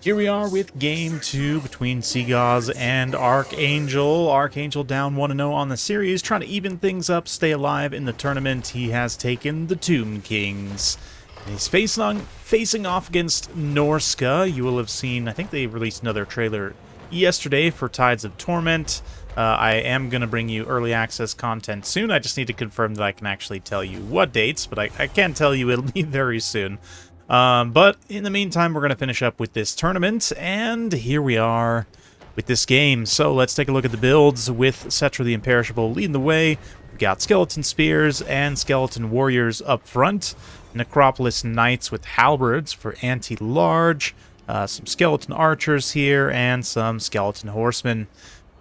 Here we are with Game 2 between Seagau's and Archangel. Archangel down 1-0 on the series, trying to even things up, stay alive in the tournament. He has taken the Tomb Kings. And he's facing off against Norska. You will have seen, I think they released another trailer yesterday for Tides of Torment. I am going to bring you early access content soon. I just need to confirm that I can actually tell you what dates, but I can tell you it'll be very soon. But in the meantime, we're going to finish up with this tournament, and here we are with this game. So let's take a look at the builds with Cetra the Imperishable leading the way. We've got Skeleton Spears and Skeleton Warriors up front. Necropolis Knights with Halberds for anti-large. Some Skeleton Archers here, and some Skeleton Horsemen.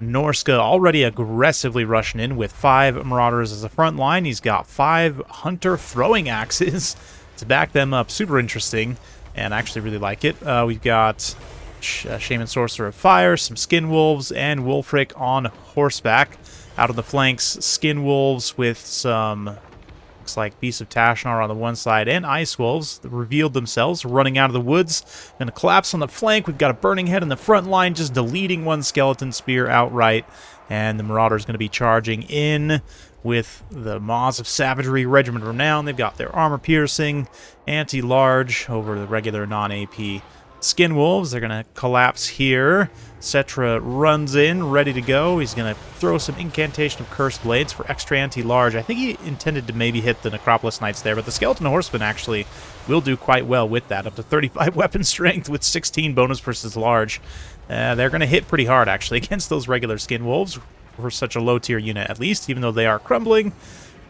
Norska already aggressively rushing in with 5 Marauders as a front line. He's got 5 Hunter throwing axes to back them up. Super interesting, and I actually really like it. We've got Shaman Sorcerer of Fire, some Skin Wolves, and Wulfric on horseback. Out of the flanks, Skin Wolves with some, looks like Beasts of Tashnar on the one side, and Ice Wolves that revealed themselves, running out of the woods. Gonna collapse on the flank. We've got a Burning Head in the front line, just deleting one Skeleton Spear outright. And the Marauders going to be charging in with the Maws of Savagery, Regiment Renown. They've got their Armor Piercing, Anti-Large over the regular non-AP Skin Wolves. They're going to collapse here. Cetra runs in, ready to go. He's going to throw some Incantation of Cursed Blades for extra anti-large. I think he intended to maybe hit the Necropolis Knights there, but the Skeleton Horsemen actually will do quite well with that. Up to 35 weapon strength with 16 bonus versus large. They're going to hit pretty hard, actually, against those regular Skin Wolves for such a low-tier unit, at least, even though they are crumbling.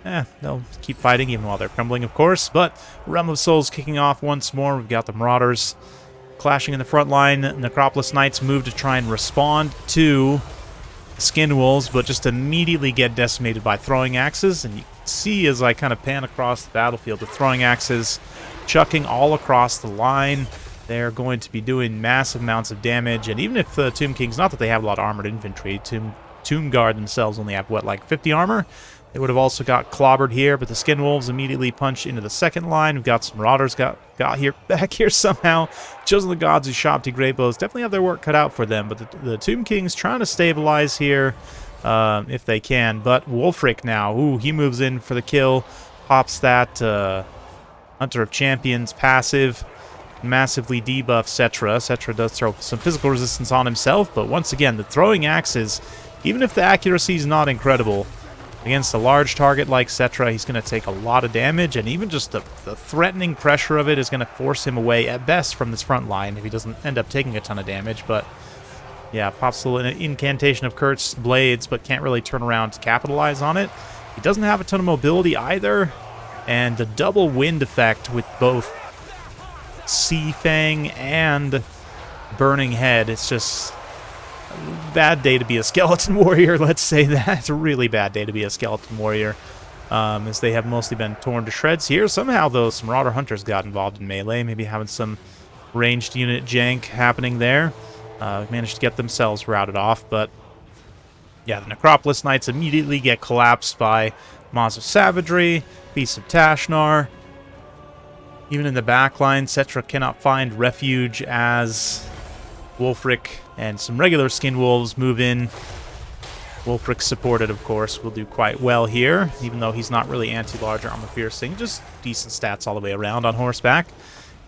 They'll keep fighting even while they're crumbling, of course. But Realm of Souls kicking off once more. We've got the Marauders clashing in the front line. Necropolis Knights move to try and respond to Skin Wolves, but just immediately get decimated by throwing axes. And you can see as I kind of pan across the battlefield, the throwing axes chucking all across the line. They're going to be doing massive amounts of damage, and even if the Tomb Kings, not that they have a lot of armored infantry, Tomb Guard themselves only have, what, like 50 armor? They would have also got clobbered here, but the Skin Wolves immediately punch into the second line. We've got some Marauders back here somehow. Chosen the Gods who shop to Great Bows definitely have their work cut out for them, but the Tomb Kings trying to stabilize here if they can. But Wulfric now, ooh, he moves in for the kill, pops that Hunter of Champions passive. Massively debuff Cetra. Cetra does throw some physical resistance on himself, but once again, the throwing axes, even if the accuracy is not incredible, against a large target like Cetra, he's going to take a lot of damage, and even just the threatening pressure of it is going to force him away at best from this front line if he doesn't end up taking a ton of damage. But yeah, pops a little Incantation of Cursed Blades, but can't really turn around to capitalize on it. He doesn't have a ton of mobility either, and the double wind effect with both Sea Fang and Burning Head. It's just a bad day to be a Skeleton Warrior, let's say that. It's a really bad day to be a Skeleton Warrior, as they have mostly been torn to shreds here. Somehow, though, some Marauder Hunters got involved in melee, maybe having some ranged unit jank happening there. Managed to get themselves routed off, but yeah, the Necropolis Knights immediately get collapsed by Maws of Savagery, Beasts of Tashnar. Even in the backline, Cetra cannot find refuge as Wulfric and some regular Skin Wolves move in. Wulfric supported, of course, will do quite well here, even though he's not really anti-large or armor piercing, just decent stats all the way around on horseback.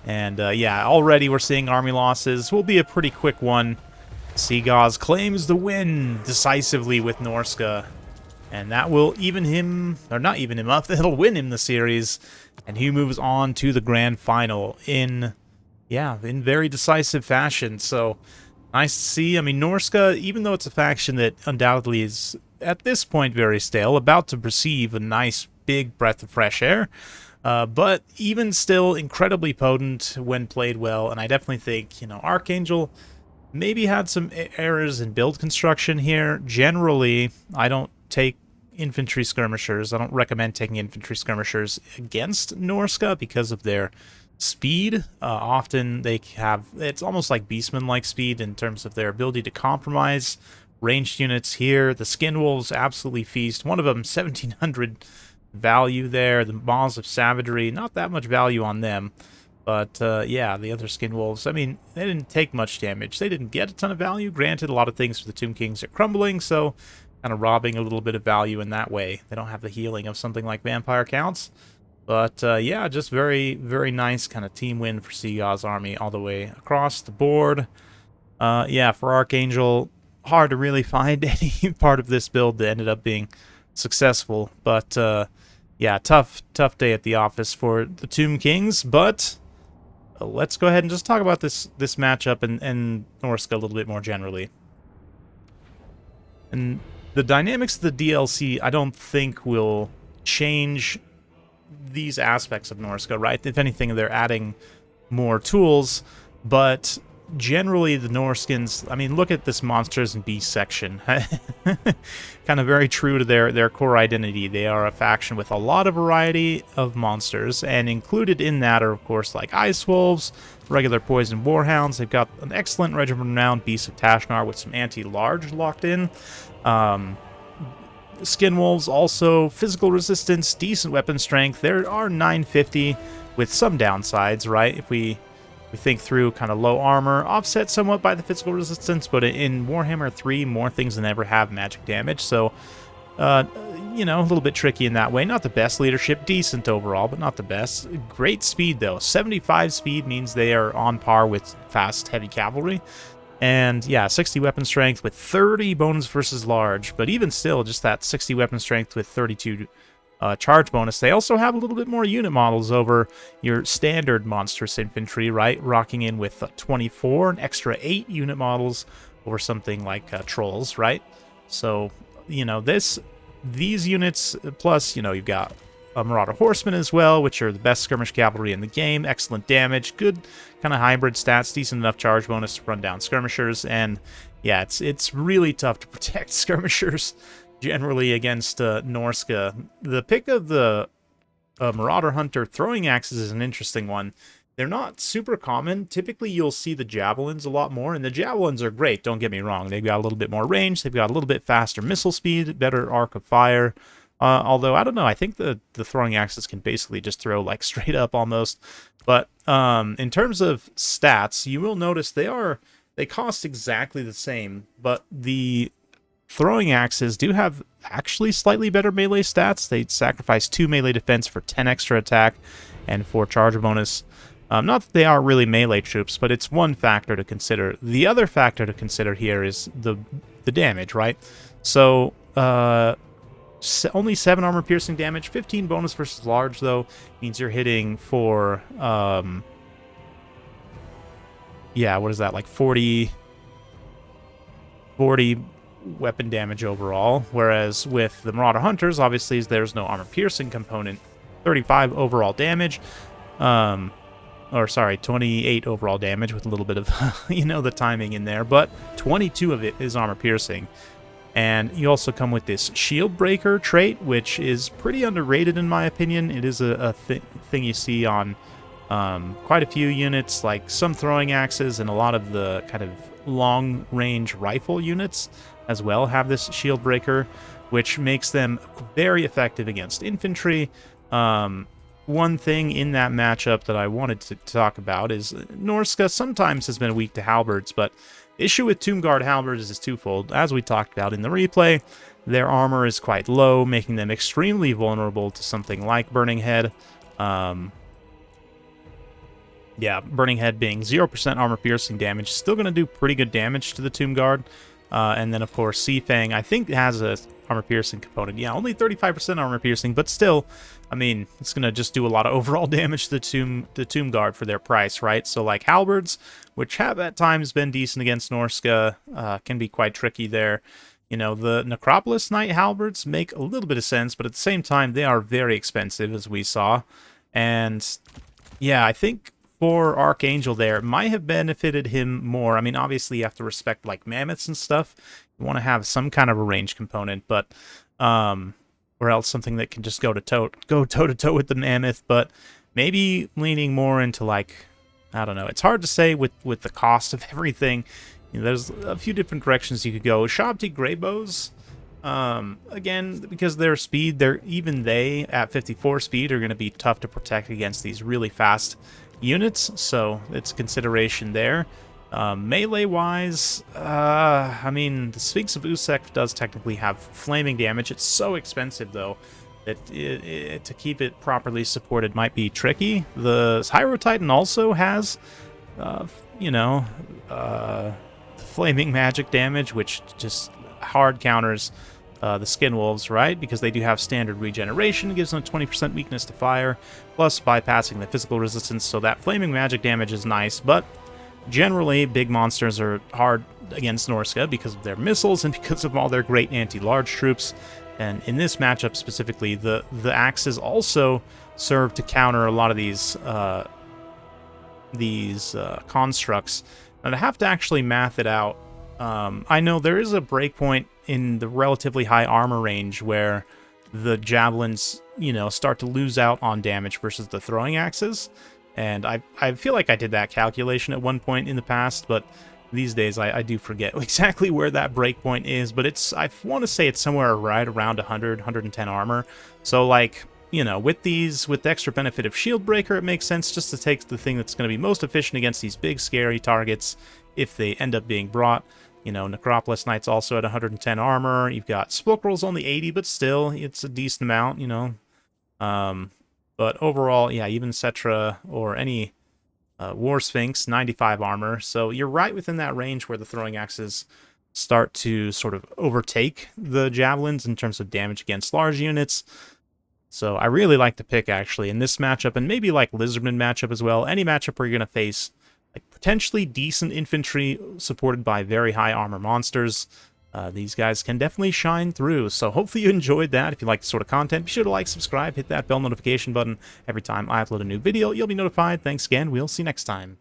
And yeah, already we're seeing army losses. Will be a pretty quick one. Seagau's claims the win decisively with Norska. And that will even him, or not even him up, it'll win him the series. And he moves on to the grand final in very decisive fashion. So, nice to see. I mean, Norska, even though it's a faction that undoubtedly is, at this point, very stale, about to receive a nice big breath of fresh air. But even still, incredibly potent when played well. And I definitely think, Archangel maybe had some errors in build construction here. Generally, I don't take infantry skirmishers. I don't recommend taking infantry skirmishers against Norska because of their speed. Often they have, it's almost like Beastman-like speed in terms of their ability to compromise ranged units here. The Skin Wolves absolutely feast. One of them, 1700 value there. The Maws of Savagery, not that much value on them. But yeah, the other Skin Wolves, I mean, they didn't take much damage. They didn't get a ton of value. Granted, a lot of things for the Tomb Kings are crumbling, so kind of robbing a little bit of value in that way. They don't have the healing of something like Vampire Counts. But yeah, just very, very nice kind of team win for Seagaw's army all the way across the board. Yeah, for Archangel, hard to really find any part of this build that ended up being successful. But yeah, tough day at the office for the Tomb Kings. But let's go ahead and just talk about this matchup and Norska a little bit more generally. And the dynamics of the DLC, I don't think will change these aspects of Norska, right? If anything, they're adding more tools, but generally the Norskins, I mean, look at this monsters and beasts section. Kind of very true to their core identity. They are a faction with a lot of variety of monsters, and included in that are, of course, like Ice Wolves, regular Poison Warhounds. They've got an excellent Regiment Renowned Beasts of Tashnar with some anti-large locked in. Skin Wolves also physical resistance, decent weapon strength. There are 950 with some downsides, right? If we think through kind of low armor, offset somewhat by the physical resistance, but in Warhammer 3, more things than ever have magic damage, so, you know, a little bit tricky in that way. Not the best leadership, decent overall, but not the best. Great speed, though. 75 speed means they are on par with fast, heavy cavalry. And yeah, 60 weapon strength with 30 bonus versus large, but even still, just that 60 weapon strength with 32 charge bonus. They also have a little bit more unit models over your standard monstrous infantry, right? Rocking in with 24, an extra 8 unit models over something like trolls, right? So, you know, these units, plus, you know, you've got Marauder Horsemen as well, which are the best skirmish cavalry in the game. Excellent damage, good kind of hybrid stats, decent enough charge bonus to run down skirmishers, and yeah, it's really tough to protect skirmishers generally against Norska. The pick of the Marauder Hunter throwing axes is an interesting one. They're not super common. Typically, you'll see the javelins a lot more, and the javelins are great, don't get me wrong. They've got a little bit more range, they've got a little bit faster missile speed, better arc of fire. Although, I don't know, I think the throwing axes can basically just throw, like, straight up almost. But in terms of stats, you will notice they cost exactly the same, but the throwing axes do have actually slightly better melee stats. They sacrifice 2 melee defense for 10 extra attack and 4 charge bonus. Not that they are really melee troops, but it's one factor to consider. The other factor to consider here is the damage, right? So, only 7 armor piercing damage, 15 bonus versus large, though, means you're hitting for, yeah, what is that, like 40 weapon damage overall, whereas with the Marauder Hunters, obviously, there's no armor piercing component, 35 overall damage, or sorry, 28 overall damage with a little bit of, you know, the timing in there, but 22 of it is armor piercing. And you also come with this Shield Breaker trait, which is pretty underrated in my opinion. It is a thing you see on quite a few units, like some throwing axes and a lot of the kind of long-range rifle units as well have this Shield Breaker, which makes them very effective against infantry. One thing in that matchup that I wanted to talk about is Norska sometimes has been weak to halberds, but the issue with Tomb Guard halberds is twofold. As we talked about in the replay, their armor is quite low, making them extremely vulnerable to something like Burning Head. Yeah, Burning Head being 0% armor piercing damage, still going to do pretty good damage to the Tomb Guard. And then, of course, Sea Fang, I think, has a armor piercing component. Yeah, only 35% armor piercing, but still, I mean, it's going to just do a lot of overall damage to the Tomb Guard for their price, right? So, like, halberds, which have at times been decent against Norska, can be quite tricky there. You know, the Necropolis Knight halberds make a little bit of sense, but at the same time, they are very expensive, as we saw. And, yeah, I think for Archangel there, it might have benefited him more. I mean, obviously, you have to respect, like, mammoths and stuff. You want to have some kind of a range component, but, or else something that can just go toe-to-toe with the mammoth, but maybe leaning more into, like, I don't know. It's hard to say with the cost of everything. You know, there's a few different directions you could go. Shabti Greybows, again, because their speed, even they at 54 speed are going to be tough to protect against these really fast units, so it's a consideration there. Melee-wise, I mean, the Sphinx of Usek does technically have flaming damage. It's so expensive, though, that to keep it properly supported might be tricky. The Hyro Titan also has, you know, flaming magic damage, which just hard counters the Skin Wolves, right? Because they do have standard regeneration, it gives them a 20% weakness to fire, plus bypassing the physical resistance, so that flaming magic damage is nice, but generally, big monsters are hard against Norska because of their missiles and because of all their great anti-large troops. And in this matchup specifically, the axes also serve to counter a lot of these constructs. And I have to actually math it out. I know there is a breakpoint in the relatively high armor range where the javelins, you know, start to lose out on damage versus the throwing axes. And I feel like I did that calculation at one point in the past, but these days I do forget exactly where that breakpoint is. But I want to say it's somewhere right around 100, 110 armor. So, like, you know, with the extra benefit of Shield Breaker, it makes sense just to take the thing that's going to be most efficient against these big, scary targets if they end up being brought. You know, Necropolis Knight's also at 110 armor. You've got Spulkrul's only 80, but still, it's a decent amount, you know. But overall, yeah, even Cetra or any War Sphinx, 95 armor. So you're right within that range where the throwing axes start to sort of overtake the javelins in terms of damage against large units. So I really like the pick, actually, in this matchup, and maybe like Lizardman matchup as well. Any matchup where you're going to face like potentially decent infantry supported by very high armor monsters. These guys can definitely shine through, so hopefully you enjoyed that. If you like this sort of content, be sure to like, subscribe, hit that bell notification button. Every time I upload a new video, you'll be notified. Thanks again, we'll see you next time.